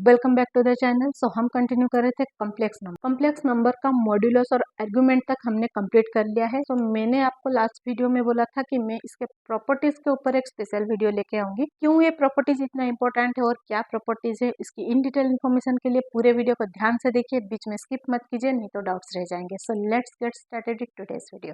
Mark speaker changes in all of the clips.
Speaker 1: Welcome back to the channel. So हम continue कर रहे थे कम्प्लेक्स नंबर का मॉड्यूलस और आर्गुमेंट तक हमने कंप्लीट कर लिया है। तो मैंने आपको लास्ट वीडियो में बोला था कि मैं इसके प्रॉपर्टीज के ऊपर एक स्पेशल वीडियो लेके आऊंगी। क्यों ये प्रॉपर्टीज इतना इंपॉर्टेंट है और क्या प्रॉपर्टीज है, इसकी इन डिटेल इन्फॉर्मेशन के लिए पूरे वीडियो को ध्यान से देखिए, बीच में स्किप मत कीजिए, नहीं तो डाउट्स रह जाएंगे। So let's get started with today's video.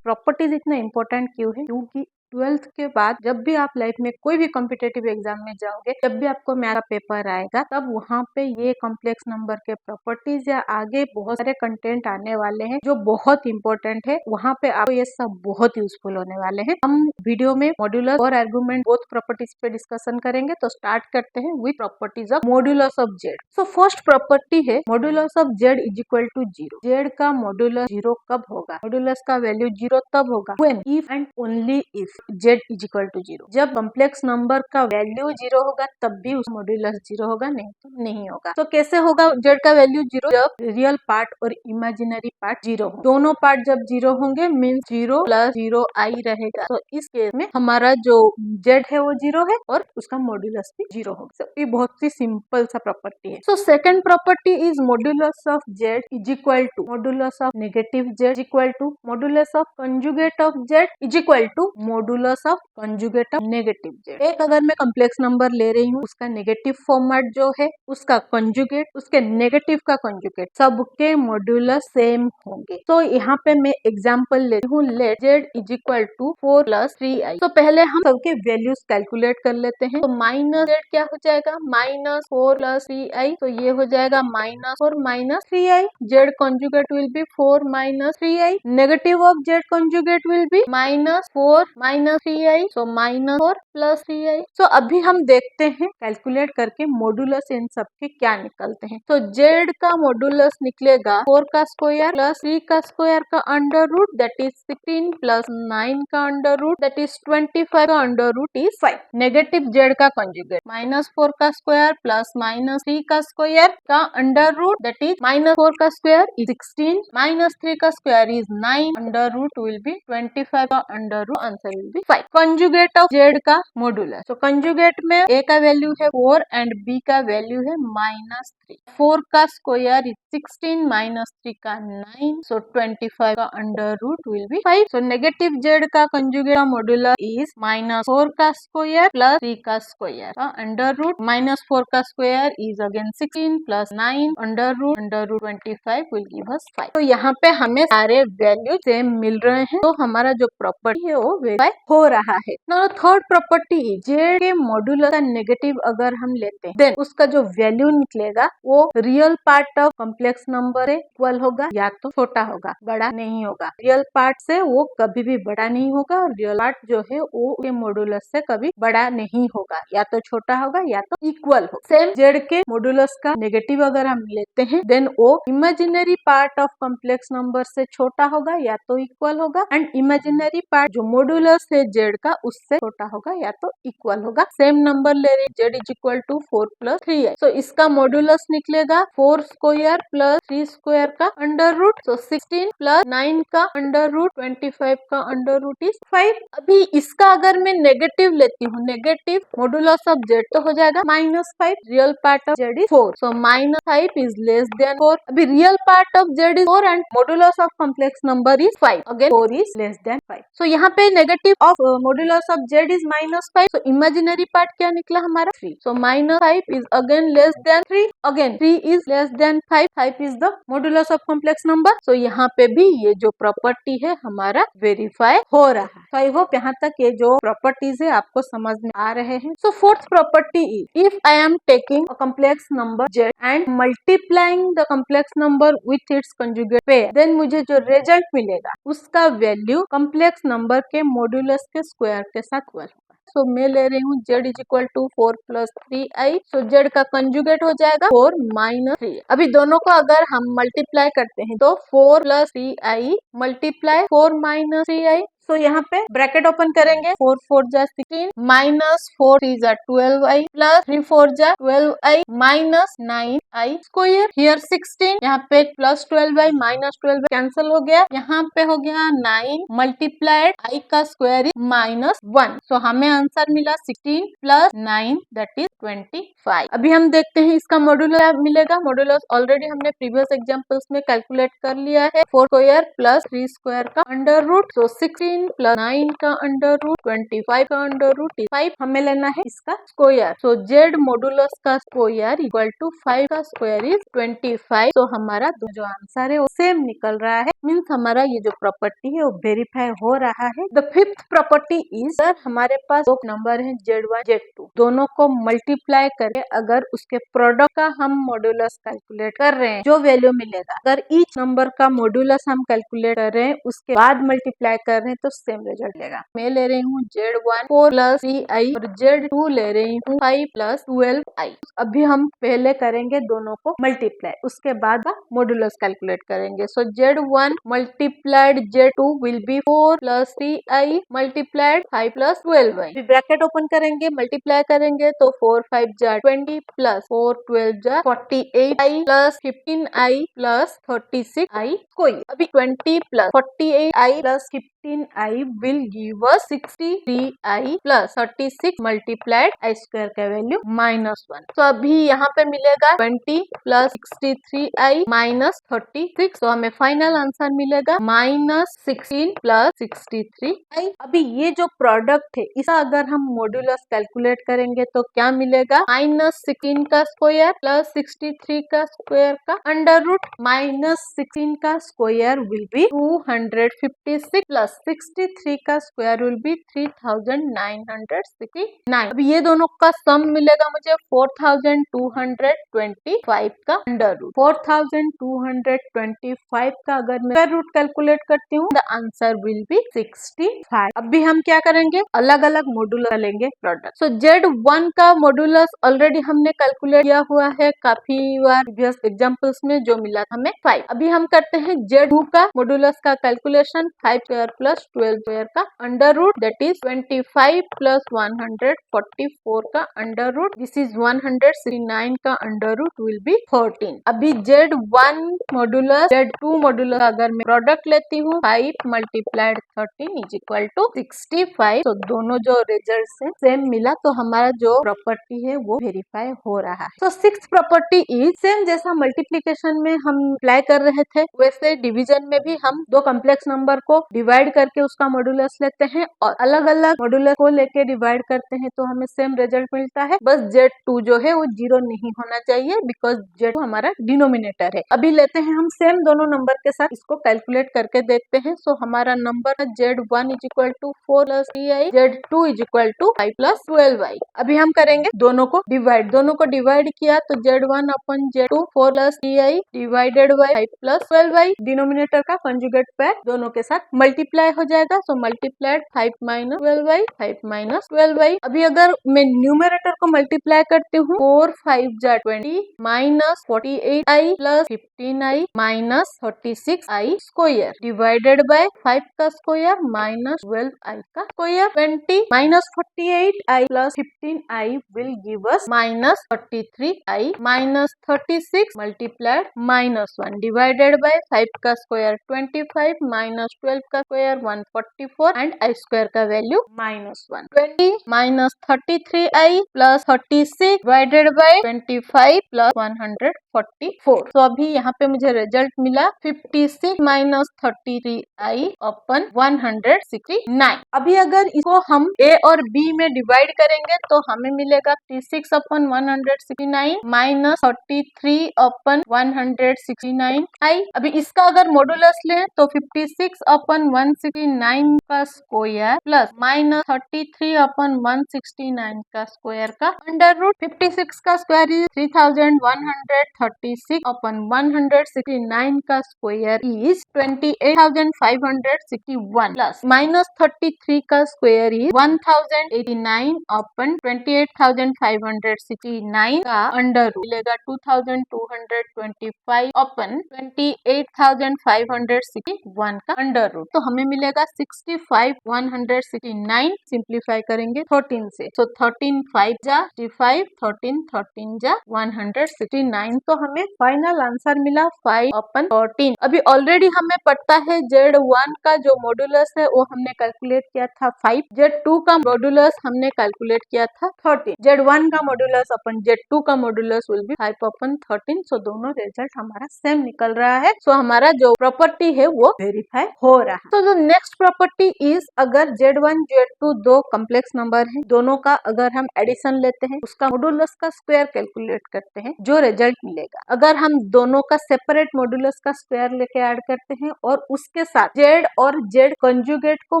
Speaker 1: Properties इतना इंपॉर्टेंट क्यों है? क्योंकि 12th के बाद जब भी आप लाइफ में कोई भी कॉम्पिटेटिव एग्जाम में जाओगे, जब भी आपको मैथ का पेपर आएगा, तब वहाँ पे ये कॉम्प्लेक्स नंबर के प्रॉपर्टीज या आगे बहुत सारे कंटेंट आने वाले हैं जो बहुत इंपॉर्टेंट है। वहाँ पे आपको ये सब बहुत यूजफुल होने वाले हैं। हम वीडियो में मॉड्यूलस और आर्गुमेंट बोथ प्रॉपर्टीज पे डिस्कशन करेंगे। तो स्टार्ट करते हैं with properties of modulus of z. So first property है modulus of z is equal to 0। Z का मॉड्यूलस 0 कब होगा? मॉड्यूलस का वैल्यू 0 तब होगा when if and only if z is equal to 0। जब कॉम्प्लेक्स नंबर का वैल्यू 0 होगा तब भी उस मॉड्यूलस 0 होगा, नहीं तो नहीं होगा। तो कैसे होगा z का वैल्यू 0? जब रियल पार्ट और इमेजिनरी पार्ट 0 हो। दोनों पार्ट जब 0 होंगे मीन्स 0 प्लस 0 i रहेगा। तो इस केस में हमारा जो z है वो 0 है और उसका मॉड्यूलस भी 0 होगा। ये बहुत ही सिंपल सा प्रॉपर्टी है। So second property is modulus of z is equal to modulus of negative z is equal to modulus of conjugate of z is equal to modulus of conjugate of negative z. एक अगर मैं complex number ले रही हूँ, उसका negative format जो है, उसका कंजुगेट, उसके नेगेटिव का कंजुगेट, सबके मॉड्यूलस सेम होंगे। तो यहाँ पे मैं एग्जांपल लेती हूँ, let z is equal to 4 plus 3i। तो पहले हम सबके वैल्यूज कैलकुलेट कर लेते हैं। तो माइनस जेड क्या हो जाएगा? Minus 4 plus 3i। तो ये हो जाएगा minus 4 minus 3i। Z conjugate will be 4 minus 3i। Negative of Z conjugate will be minus 4 minus 3i। So minus 4 plus 3i। सो अभी हम देखते हैं कैलकुलेट करके मॉड्यूलस इन सब के क्या निकलते हैं। तो जेड का मॉड्यूलस निकलेगा 4 का स्क्वायर प्लस 3 का स्क्वायर का under root that is 16 plus 9 का अंडर रूट दैट इज 25 का under root is 5। Negative z का कंजुगेट माइनस 4 का स्क्वायर प्लस माइनस 3 का स्क्वायर का under root that is minus 4 का स्क्वायर इज 16 माइनस 3 का square is 9 under root will be 25 का under root, answer will be 5। Conjugate of z का modulus. तो conjugate में a का वैल्यू है 4 एंड b का वैल्यू है माइनस 3। 4 का स्क्वायर इज 16 माइनस 3 का 9। सो 25 का under root will be 5। So negative z का कंजुगेट मॉड्यूलस इज माइनस 4 का स्क्वायर प्लस 3 का स्क्वायर का अंडर रूट। माइनस 4 का square is again 16 plus 9 under root 25 will give us 5। तो यहाँ पे हमें सारे वैल्यू सेम मिल रहे हैं। तो हमारा जो प्रॉपर्टी है वो वेरीफाई हो रहा है। नाउ थर्ड प्रॉपर्टी, जेड के मॉड्यूलस का नेगेटिव अगर हम लेते हैं, देन उसका जो वैल्यू निकलेगा वो real part of complex number equal होगा या तो छोटा होगा, बड़ा नहीं होगा। रियल पार्ट से वो कभी भी बड़ा नहीं होगा और रियल पार्ट जो है वो के मॉड्यूलस से कभी बड़ा नहीं होगा, या तो छोटा होगा या तो इक्वल हो। सेम जेड के मॉड्यूलस का नेगेटिव अगर हम लेते हैं, देन वो imaginary part of complex number से छोटा होगा या तो इक्वल होगा, एंड इमेजिनरी पार्ट जो मॉड्यूलस है जेड का उससे छोटा होगा या तो इक्वल होगा। सेम नंबर ले रहे z is equal to 4 plus 3i। So इसका मॉड्यूलस निकलेगा 4 स्क्वायर प्लस 3 स्क्वायर का अंडर रूट। सो 16 प्लस 9 का अंडर रूट 25 का अंडर रूट इज 5। अभी इसका अगर मैं नेगेटिव लेती हूँ, नेगेटिव मॉड्यूलस ऑफ जेड तो हो जाएगा minus 5। Real part of z is 4। So minus 5 is less than 4। अभी real part of z is 4 and modulus of complex number is 5। Again 4 is less than 5। सो यहाँ पे negative of modulus of z is minus 5। So imaginary part क्या निकला हमारा? 3। So minus 5 is again less than 3। Again 3 is less than 5। 5 is the modulus of complex number. So यहाँ पे भी ये जो प्रॉपर्टी है हमारा वेरीफाई हो रहा है। तो आई होप यहाँ तक ये जो प्रॉपर्टीज है आपको समझ में आ रहे हैं। So fourth property is if I am taking a complex number z and multiplying the complex number with its conjugate pair, then मुझे जो रिजल्ट मिलेगा उसका वैल्यू कॉम्प्लेक्स नंबर के मॉड्यूलस के स्क्वायर के साथ इक्वल होगा। सो मैं ले रही हूँ z is equal to 4 plus 3i। So z का कंजुगेट हो जाएगा 4 माइनस 3। अभी दोनों को अगर हम मल्टीप्लाई करते हैं तो 4 plus 3i multiply 4 minus 3i सो यहाँ पे ब्रैकेट ओपन करेंगे, 4 4 जा 16 माइनस 4 3 जा 12i प्लस 3 4 जा 12i minus 9i square. Here 16 यहाँ पे plus 12i minus 12i cancel हो गया, यहाँ पे हो गया 9 मल्टीप्लाइड i का स्क्वायर इज माइनस 1। सो हमें आंसर मिला 16 प्लस 9 दैट इज 25। अभी हम देखते हैं इसका मॉड्यूलस मिलेगा। मॉड्यूलस ऑलरेडी हमने प्रीवियस एग्जांपल्स में कैलकुलेट कर लिया है, 4 स्क्वायर प्लस 3 स्क्वायर का अंडर रूट। सो 16 प्लस 9 का अंडर रूट 25 का अंडर रूट 5 हमें लेना है इसका स्क्वायर। सो जेड मॉड्यूलस का स्क्वायर इक्वल टू 5 का स्क्वायर इज 25। तो हमारा जो आंसर है वो सेम निकल रहा है, मीन्स हमारा ये जो प्रॉपर्टी है वो वेरीफाई हो रहा है। The fifth property is, sir हमारे पास दो नंबर है Z1 Z2, दोनों को मल्टीप्लाई करके अगर उसके प्रोडक्ट का हम मॉड्यूलस कैलकुलेट कर रहे हैं, जो वैल्यू मिलेगा, अगर ईच नंबर का मॉड्यूलस हम कैलकुलेट कर रहे हैं उसके बाद मल्टीप्लाई कर रहे हैं तो सेम रिजल्ट लेगा। मैं ले रही हूँ Z1 4 प्लस 3i और Z2 ले रही हूँ 5 प्लस 12i। अभी हम पहले करेंगे दोनों को मल्टीप्लाई, उसके बाद मॉड्यूलस कैलकुलेट करेंगे। सो Z1 multiplied Z2 will be 4 plus 3i multiplied 5 plus 12i। Bracket open करेंगे, मल्टीप्लाई करेंगे तो 4 5 जा 20 प्लस 4 12 जा 48i plus 15i plus 36i कोई। अभी 20 plus 48i plus 15i will give us 63i plus 36 multiplied I square का value -1। तो अभी यहाँ पे मिलेगा 20 प्लस 63i माइनस 36। तो हमें फाइनल आंसर मिलेगा -16 प्लस 63i। अभी ये जो प्रोडक्ट है इसका अगर हम मॉड्यूलस कैलकुलेट करेंगे तो क्या मिलेगा, -16 का स्क्वायर प्लस 63 का स्क्वायर का अंडर रूट -16 का स्क्वायर विल बी 256 प्लस 63 का स्क्वायर विल बी 3969। अभी ये दोनों का सम मिलेगा मुझे 4225 का अंडर रूट। 4225 का अगर मैं स्क्वायर रूट कैलकुलेट करती हूँ द आंसर विल बी 65। अभी हम क्या करेंगे, अलग अलग मॉड्यूलस लेंगे प्रोडक्ट। सो Z1 का मॉड्यूलस ऑलरेडी हमने कैलकुलेट किया हुआ है काफी बार प्रीवियस एग्जांपल्स में, जो मिला हमें 5। अभी हम करते हैं Z2 का मॉड्यूलस का कैलकुलेशन, 5 स्क्वायर प्लस 12 स्क्वायर का under root that is 25 plus 144 का अंडर रूट, दिस इज 169 का अंडर रूट विल बी 14। अभी Z1 मॉड्यूलस Z2 मॉड्यूलस अगर मैं प्रोडक्ट लेती हूँ 5 मल्टीप्लाइड 13 इज इक्वल टू 65। तो दोनों जो रिजल्ट है सेम मिला, तो हमारा जो प्रॉपर्टी है वो वेरीफाई हो रहा है। तो सिक्स प्रॉपर्टी इज सेम, जैसा मल्टीप्लीकेशन में हम अप्लाई कर रहे थे वैसे डिवीजन में भी हम दो कॉम्प्लेक्स नंबर को डिवाइड करके उसका मॉड्यूलस लेते हैं और अलग अलग मॉड्यूलस को लेके डिवाइड करते हैं तो हमें सेम रिजल्ट मिलता है। बस Z2 जो है वो 0 नहीं होना चाहिए बिकॉज Z2 हमारा डिनोमिनेटर है। अभी लेते हैं हम सेम दोनों नंबर के साथ इसको कैलकुलेट करके देखते हैं। सो हमारा नंबर है Z1 is equal to 4 plus 3i, Z2 is equal to 5 plus 12i। अभी हम करेंगे दोनों को डिवाइड, दोनों को डिवाइड किया तो Z1 upon Z2 4 plus 3i divided by 5 plus 12i, denominator का कंजुगेट पेयर दोनों के साथ मल्टीप्लाई हो जाएगा। So multiplied 5 minus 12i 5 minus 12i। अभी अगर मैं न्यूमरेटर को मल्टीप्लाई करती हूँ 4 5 जा 20 minus 48i plus 15i minus 36i square divided by 5 का स्क्वायर माइनस 12i का square. 20 minus 48i plus 15i will give us minus 33i minus 36 multiplied -1 divided by 5 का स्क्वायर 25 माइनस 12 का स्क्वायर 144 एंड i स्क्वायर का value -1। 20 minus 33i plus 36 divided by 25 plus 144। तो अभी यहाँ पे मुझे रिजल्ट मिला 56 माइनस 33i अपन 169। अभी अगर इसको हम a और b में डिवाइड करेंगे तो हमें मिलेगा 56 अपन 169 माइनस 33 अपन 169i। अभी इसका अगर मॉड्यूलस ले तो 56 अपन 169 का स्क्वायर प्लस माइनस 33 अपन 169 का स्क्वायर का अंडर रूट। 56 का स्क्वायर इज 3136 अपन 169 का स्क्वायर इज 28561 प्लस माइनस 33 का स्क्वायर इज 1089 अपन 28569 का अंडर रूट मिलेगा 2225 अपन 28561 का अंडर रूट। तो हमें मिलेगा जाएगा 65 169, सिंप्लीफाई करेंगे 13 से, तो 13 5 जा 65, 13 13 जा 169, तो हमें फाइनल आंसर मिला 5/13। अभी ऑलरेडी हमें पता है Z1 का जो मॉडुलस है वो हमने कैलकुलेट किया था 5, Z2 का मॉडुलस हमने कैलकुलेट किया था 13, Z1 का मॉडुलस अपन Z2 का मॉडुलस विल बी 5/13, सो दोनों रिजल्ट हमारा सेम निकल रहा है, सो हमारा जो प्रॉपर्टी है वो वेरीफाई हो रहा है। तो जो नेक्स्ट प्रॉपर्टी इज, अगर Z1 Z2 दो कॉम्प्लेक्स नंबर है, दोनों का अगर हम एडिशन लेते हैं, उसका मॉडुलस का स्क्वायर कैलकुलेट करते हैं, जो रिजल्ट मिलेगा, अगर हम दोनों का सेपरेट मॉडुलस का स्क्वायर लेके ऐड करते हैं और उसके साथ Z और Z कंजुगेट को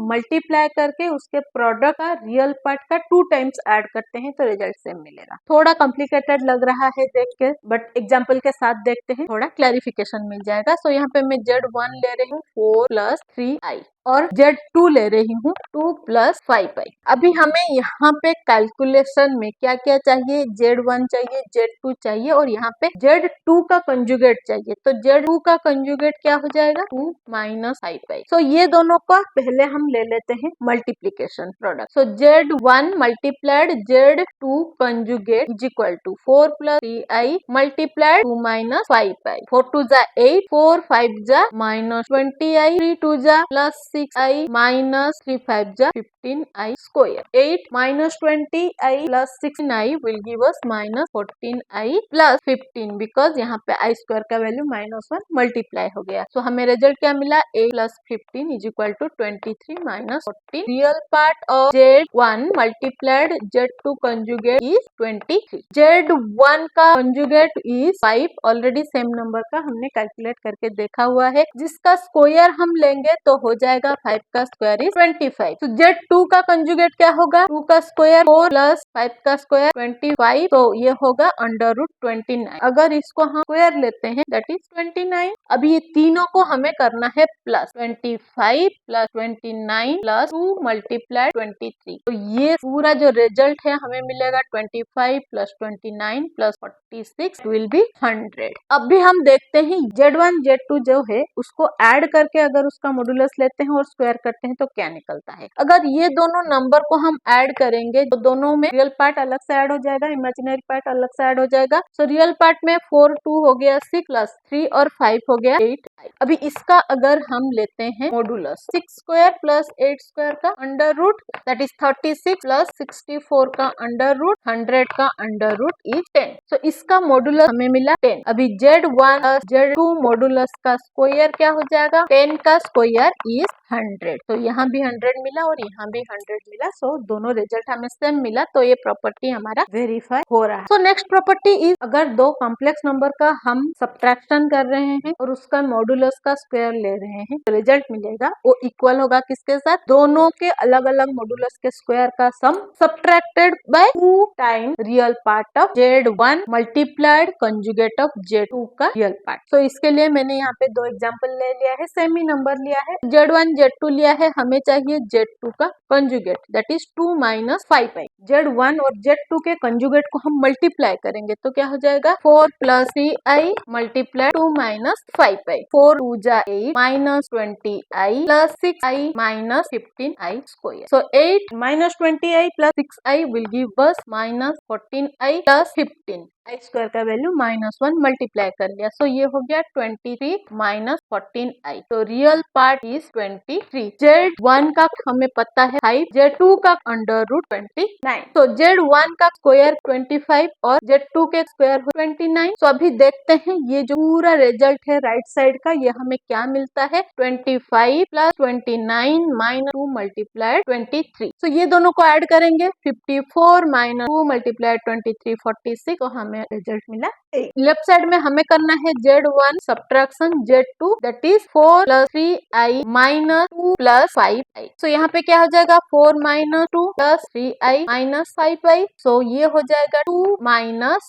Speaker 1: मल्टीप्लाई करके उसके प्रोडक्ट का रियल पार्ट का 2 टाइम्स ऐड करते हैं, तो रिजल्ट सेम मिलेगा। थोड़ा कॉम्प्लिकेटेड लग रहा है देख के, बट एग्जाम्पल के साथ देखते हैं, थोड़ा क्लैरिफिकेशन मिल जाएगा। सो यहाँ पे मैं Z1 ले रही हूँ 4 + 3i और Z2 ले रही हूँ 2 + 5i। अभी हमें यहाँ पे कैलकुलेशन में क्या क्या चाहिए, Z1 चाहिए, Z2 चाहिए और यहाँ पे Z2 का कंजुगेट चाहिए, तो Z2 का कंजुगेट क्या हो जाएगा 2 - 5i। सो ये दोनों का पहले हम ले लेते हैं multiplication product. So Z1 multiplied Z2 conjugate is equal to 4 + 3i multiplied 2 - 5i। 4 2 जा 8, 4 5 जा -20i, 3 2 जा +6i -3 5 जा 15i square। 8 - 20i + 16i will give us -14i + 15, because यहाँ पे i स्क्वायर का वैल्यू -1 मल्टीप्लाई हो गया। सो हमें रिजल्ट क्या मिला, 8 + 15 is equal to 23 - 14। Real part of Z1 multiplied Z2 conjugate is 23। Z1 का conjugate is 5, already same number का हमने कैलकुलेट करके देखा हुआ है, जिसका स्क्वायर हम लेंगे तो हो जाएगा 5 का स्क्वायर इज 25। तो Z2 का कंजुगेट क्या होगा, 2 का स्क्वायर 4 + 5 का स्क्वायर 25, तो ये होगा √29। अगर इसको हम स्क्वायर लेते हैं दैट इज 29। अभी ये तीनों को हमें करना है प्लस, 25 + 29 + 2 × 23, तो ये पूरा जो रिजल्ट है हमें मिलेगा 25 + 29 + 46 विल बी 100। अब भी हम देखते हैं Z1 Z2 जो है उसको ऐड करके अगर उसका मॉडुलस लेते हैं और स्क्वायर करते हैं तो क्या निकलता है। अगर ये दोनों नंबर को हम ऐड करेंगे तो दोनों में रियल पार्ट अलग से ऐड हो जाएगा, इमेजिनरी पार्ट अलग से ऐड हो जाएगा। सो रियल पार्ट में 4 2 हो गया 6 + 3 और 5 हो गया 8। अभी इसका अगर हम लेते हैं मॉडुलस, 6 स्क्वायर + 8 स्क्वायर का अंडर रूट दैट इज 36 + 64 का अंडर रूट 100 का अंडर रूट इज 10। सो इसका मॉडुलस हमें मिला 10। अभी Z1 + Z2 मॉडुलस का स्क्वायर क्या हो जाएगा, 10 का स्क्वायर इज 100। तो यहाँ भी 100 मिला और यहाँ भी 100 मिला, सो दोनों रिजल्ट हमें सेम मिला, तो ये प्रॉपर्टी हमारा वेरीफाई हो रहा है। सो नेक्स्ट प्रॉपर्टी इज, अगर दो कॉम्प्लेक्स नंबर का हम सब्ट्रैक्शन कर रहे हैं और उसका मॉडुलस का स्क्वायर ले रहे हैं, तो रिजल्ट मिलेगा वो इक्वल होगा किसके साथ, दोनों के अलग अलग मॉडुलस के स्क्वायर का sum subtracted by 2 time real part of Z1 multiplied conjugate of Z2 का रियल पार्ट। सो इसके लिए मैंने यहाँ पे 2 एग्जांपल ले लिया है, सेमी नंबर लिया है, Z1 Z2 लिया है, हमें चाहिए Z2 का conjugate that is 2 - 5i। Z1 और Z2 के कंजुगेट को हम मल्टीप्लाई करेंगे तो क्या हो जाएगा, 4 + 3i मल्टीप्लाई 2 - 5i। 4 2 जा 8 -20i + 6i -15i square। So 8 - 20i + 6i will give us -14i + 15। i square का वैल्यू -1 मल्टीप्लाई कर लिया, सो ये हो गया 23 - 14i। तो रियल पार्ट इज 23। Z1 का हमें पता है 5, Z2 का अंडर रूट 29। तो Z1 का स्क्वायर 25 और Z2 के स्क्वायर 29। तो अभी देखते हैं ये जो पूरा रिजल्ट है राइट साइड का, ये हमें क्या मिलता है, 25 + 29 - 2 × 23। तो ये दोनों को ऐड करेंगे, 54 - 2 × 23 46, तो हमें रिजल्ट मिला 8। लेफ्ट साइड में हमें करना है Z1 subtraction Z2 that is 4 + 3i - 2 + 5i। सो यहाँ पे क्या हो जाएगा, 4 - 2 + 3i - 5i। सो ये हो जाएगा 2 -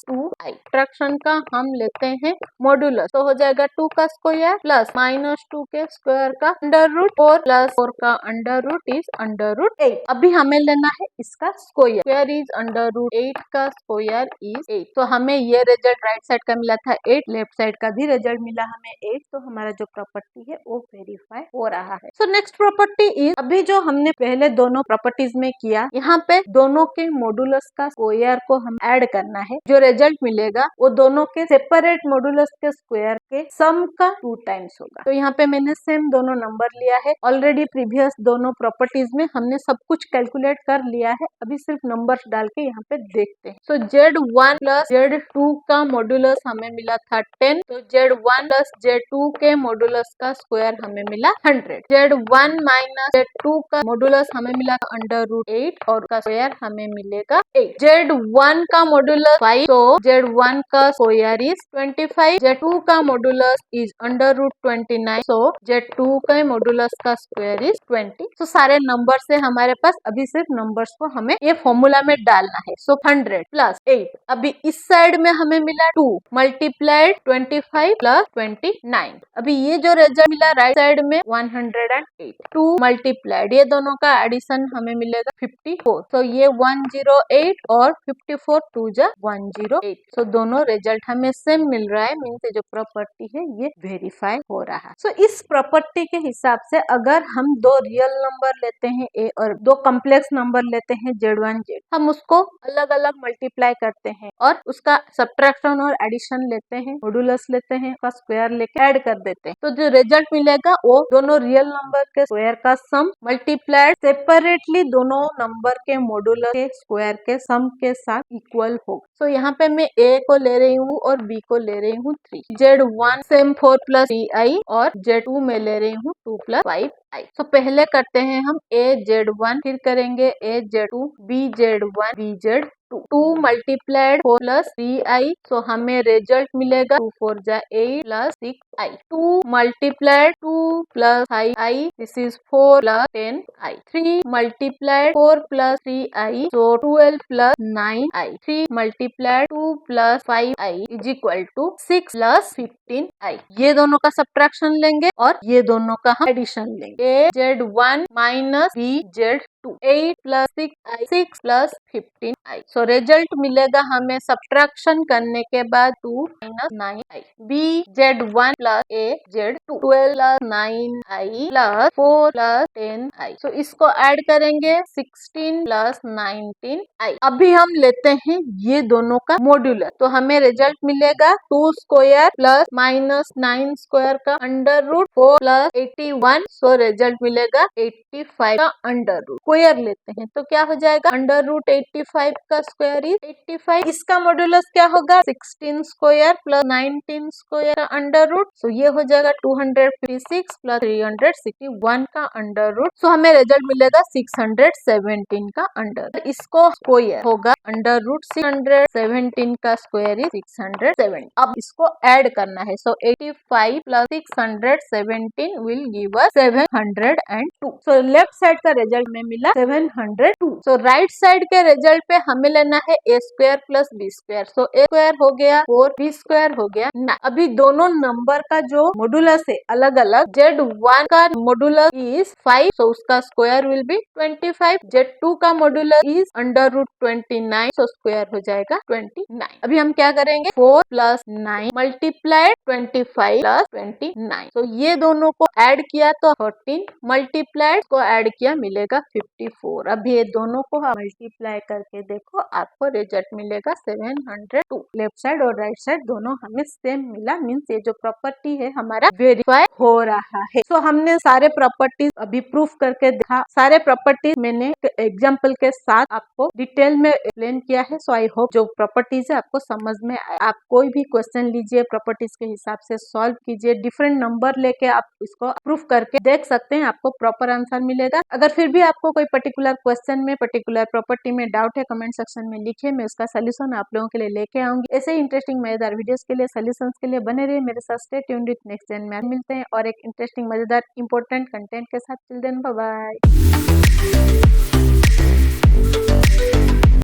Speaker 1: 2i। सब्ट्रैक्शन का हम लेते हैं मॉडुलस, तो हो जाएगा 2 का स्क्वायर प्लस -2 के स्क्वायर का अंडर रूट 4 + 4 का under root is under root 8। अभी हमें लेना है इसका square, square is under root 8 का स्क्वायर इज 8। तो हमें ये रिजल्ट राइट राइट साइड का मिला था 8, लेफ्ट साइड का भी रिजल्ट मिला हमें 8, तो हमारा जो प्रॉपर्टी है वो वेरीफाई हो रहा है। सो नेक्स्ट प्रॉपर्टी इज, अभी जो हमने पहले दोनों प्रॉपर्टीज में किया, यहाँ पे दोनों के मॉडुलस का स्क्वायर को हम ऐड करना है। जो रिजल्ट मिलेगा वो दोनों के सेपरेट मॉडुलस के स्क्वायर के सम का 2 टाइम्स होगा। तो यहाँ पे मैंने सेम दोनों नंबर लिया है। ऑलरेडी प्रीवियस दोनों प्रॉपर्टीज में हमने सब कुछ कैलकुलेट कर लिया है, अभी सिर्फ नंबर्स डाल के यहाँ पे देखते हैं। तो Z1 प्लस Z2 का मॉडुलस हमें मिला था 10, तो Z1 प्लस Z2 के मॉडुलस का स्क्वायर हमें मिला 100। Z1 माइनस Z2 का मॉडुलस हमें मिला √8 और का स्क्वायर हमें मिलेगा 8। Z1 का मॉडुलस 5, तो Z1 का स्क्वायर इज 25। Z2 का मॉडुलस इज √29, so Z2 का मॉडुलस का स्क्वायर इज 20। तो सारे नंबर से हमारे पास अभी सिर्फ नंबर्स को हमें ये फॉर्मूला में डालना है। सो 100 प्लस 8, अभी इस साइड में हमें मिला 2 मल्टीप्लाइड 25 प्लस 29। अभी ये जो रिजल्ट मिला राइट साइड में 108, 2 मल्टीप्लाइड, ये दोनों का एडिशन हमें मिलेगा 54। तो ये 108 और 54 2 जा 108। तो दोनों रिजल्ट हमें सेम मिल रहा है, मीन्स ये जो प्रॉपर्टी है ये वेरीफाई हो रहा है। सो इस प्रॉपर्टी के हिसाब से अगर हम दो रियल नंबर लेते हैं a और दो कॉम्प्लेक्स नंबर लेते हैं Z1 Z, हम उसको अलग अलग मल्टीप्लाई करते हैं और उसका सब्ट्रैक्शन और एडिशन लेते हैं, मॉडुलस लेते हैं, उसका स्क्वायर लेके ऐड कर देते हैं, तो जो रिजल्ट मिलेगा वो दोनों रियल नंबर के स्क्वायर का सम मल्टीप्लाइड सेपरेटली दोनों नंबर के मॉडुलस के स्क्वायर के सम के साथ इक्वल होगा। तो यहाँ पे मैं a को ले रही हूँ और b को ले रही हूँ 3, Z1 सेम 4 प्लस 3i और Z2 में ले रही हूँ 2 प्लस 5i। तो पहले करते हैं हम a Z1, फिर करेंगे a Z2, b Z1 b Z2, 2 multiplied 4 plus 3i, तो हमें रिजल्ट मिलेगा 2 4 जा 8 plus 6i। 2 multiplied 2 plus 5i, this is 4 plus 10i। 3 multiplied 4 plus 3i, तो 12 plus 9i। 3 multiplied 2 plus 5i is equal to 6 plus 15i। ये दोनों का subtraction लेंगे और ये दोनों का हम एडिशन लेंगे। a Z1 minus b Z2, 8 plus 6i, 6 plus 15i। So result मिलेगा हमें सब्ट्रैक्शन करने के बाद 2 minus 9i। b Z1 plus a Z2, 12 plus 9i plus 4 plus 10i। सो इसको ऐड करेंगे 16 प्लस 19i। अभी हम लेते हैं ये दोनों का मॉड्यूलर, तो हमें रिजल्ट मिलेगा 2 स्क्वायर प्लस माइनस 9 स्क्वायर का under root 4 plus 81, so result मिलेगा 85 का अंडर रूट। स्क्वायर लेते हैं तो क्या हो जाएगा, अंडर रूट 85 का स्क्वायर इज 85। इसका मॉड्यूलस क्या होगा, 16 स्क्वायर प्लस 19 स्क्वायर का अंडर रूट, सो ये हो जाएगा 256 प्लस 361 का अंडर रूट। सो हमें रिजल्ट मिलेगा 617 का अंडर। इसको स्क्वायर होगा अंडर रूट 617 का स्क्वायर इज 670। अब इसको ऐड करना है, सो 85 plus 617 will give us 702। So left side का रिजल्ट में मिला 702। सो राइट साइड के रिजल्ट पे हमें लेना है a square plus b square. So a square हो गया 4, b स्क्वायर हो गया 9। अभी दोनों नंबर का जो मॉडुलस है अलग अलग, Z1 का मॉडुलस इज 5, सो उसका स्क्वायर विल बी 25। Z2 का modulus is under root 29, so square हो जाएगा 29। अभी हम क्या करेंगे, 4 प्लस 9 मल्टीप्लाइड 25 प्लस 29, तो ये दोनों को ऐड किया तो 14, मल्टीप्लाइड को ऐड किया मिलेगा 54। अब ये दोनों को मल्टीप्लाई करके देखो, आपको रिजल्ट मिलेगा 702। लेफ्ट साइड और राइट साइड दोनों हमें सेम मिला, मीन्स ये जो प्रॉपर्टी है हमारा वेरीफाई हो रहा है। तो हमने सारे प्रॉपर्टीज अभी प्रूफ करके देखा, सारे प्रॉपर्टीज मैंने एग्जाम्पल के साथ आपको डिटेल में एक्सप्लेन किया है। सो आई होप जो प्रॉपर्टीज है आपको समझ में आए। आप कोई भी क्वेश्चन लीजिए, प्रॉपर्टीज के हिसाब से सॉल्व कीजिए, डिफरेंट नंबर लेके आप इसको प्रूफ करके देख सकते हैं, आपको प्रॉपर आंसर मिलेगा। अगर फिर भी आपको कोई पर्टिकुलर क्वेश्चन में, पर्टिकुलर प्रॉपर्टी में डाउट है, कमेंट सेक्शन में लिखिए, मैं उसका सोल्यूशन आप लोगों के लिए लेके आऊंगी। ऐसे ही इंटरेस्टिंग मजेदार वीडियोस के लिए, सोल्यूशंस के लिए बने रहिए मेरे साथ। Stay tuned with next gen में मिलते हैं और एक इंटरेस्टिंग मजेदार इंपॉर्टेंट कंटेंट के साथ। Till then bye bye.